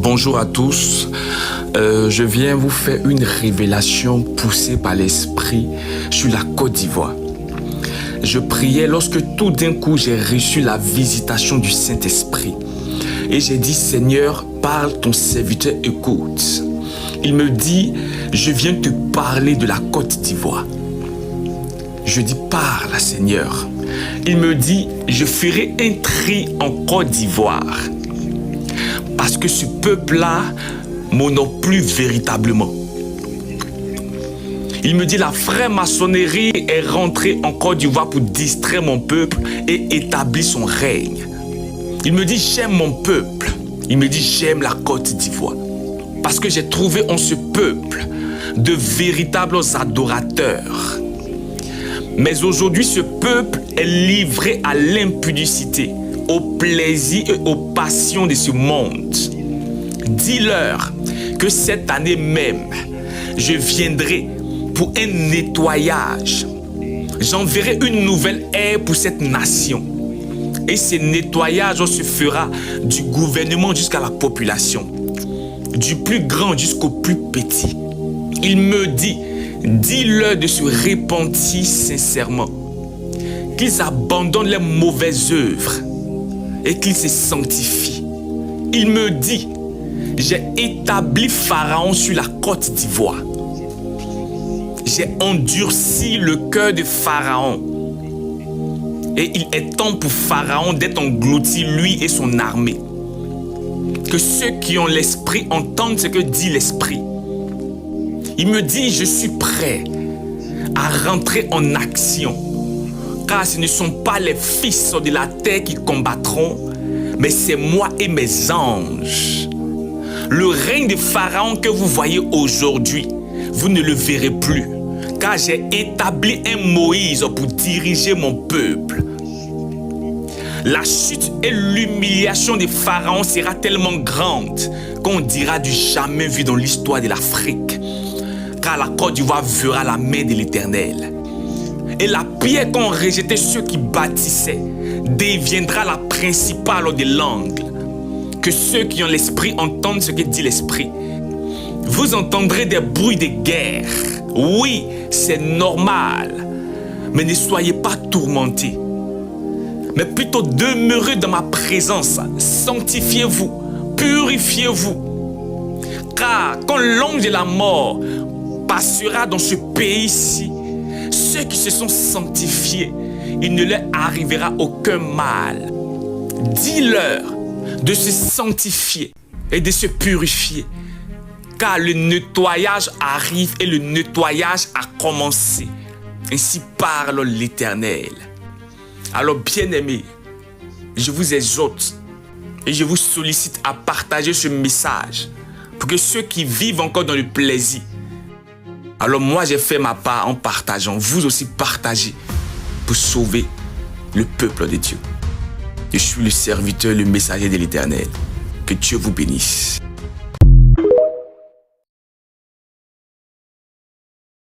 Bonjour à tous, je viens vous faire une révélation poussée par l'Esprit sur la Côte d'Ivoire. Je priais lorsque tout d'un coup j'ai reçu la visitation du Saint-Esprit. Et j'ai dit, Seigneur, parle, ton serviteur écoute. Il me dit, je viens te parler de la Côte d'Ivoire. Je dis, parle, Seigneur. Il me dit, je ferai un tri en Côte d'Ivoire. Parce que ce peuple-là m'honore plus véritablement. Il me dit, la franc-maçonnerie est rentrée en Côte d'Ivoire pour distraire mon peuple et établir son règne. Il me dit, j'aime mon peuple. Il me dit, j'aime la Côte d'Ivoire. Parce que j'ai trouvé en ce peuple de véritables adorateurs. Mais aujourd'hui, ce peuple est livré à l'impudicité, au plaisir et aux passions de ce monde. Dis-leur que cette année même, je viendrai pour un nettoyage. J'enverrai une nouvelle ère pour cette nation. Et ce nettoyage se fera du gouvernement jusqu'à la population, du plus grand jusqu'au plus petit. Il me dit, dis-leur de se repentir sincèrement, qu'ils abandonnent les mauvaises œuvres et qu'ils se sanctifient. Il me dit, j'ai établi Pharaon sur la Côte d'Ivoire. J'ai endurci le cœur de Pharaon. Et il est temps pour Pharaon d'être englouti, lui et son armée. Que ceux qui ont l'esprit entendent ce que dit l'esprit. Il me dit, je suis prêt à rentrer en action. Car ce ne sont pas les fils de la terre qui combattront, mais c'est moi et mes anges. Le règne de Pharaon que vous voyez aujourd'hui, vous ne le verrez plus. Car j'ai établi un Moïse pour diriger mon peuple. La chute et l'humiliation de Pharaon sera tellement grande qu'on dira du jamais vu dans l'histoire de l'Afrique. Car la Côte d'Ivoire verra la main de l'Éternel. Et la pierre qu'ont rejeté ceux qui bâtissaient deviendra la principale de l'angle. Que ceux qui ont l'esprit entendent ce que dit l'esprit. Vous entendrez des bruits de guerre. Oui, c'est normal. Mais ne soyez pas tourmentés. Mais plutôt demeurez dans ma présence. Sanctifiez-vous, purifiez-vous. Car quand l'ange de la mort passera dans ce pays-ci, ceux qui se sont sanctifiés, il ne leur arrivera aucun mal. Dis-leur de se sanctifier et de se purifier. Car le nettoyage arrive et le nettoyage a commencé. Ainsi parle l'Éternel. Alors bien-aimés, je vous exhorte et je vous sollicite à partager ce message pour que ceux qui vivent encore dans le plaisir. Alors moi j'ai fait ma part en partageant, vous aussi partagez pour sauver le peuple de Dieu. Je suis le serviteur, le messager de l'Éternel. Que Dieu vous bénisse.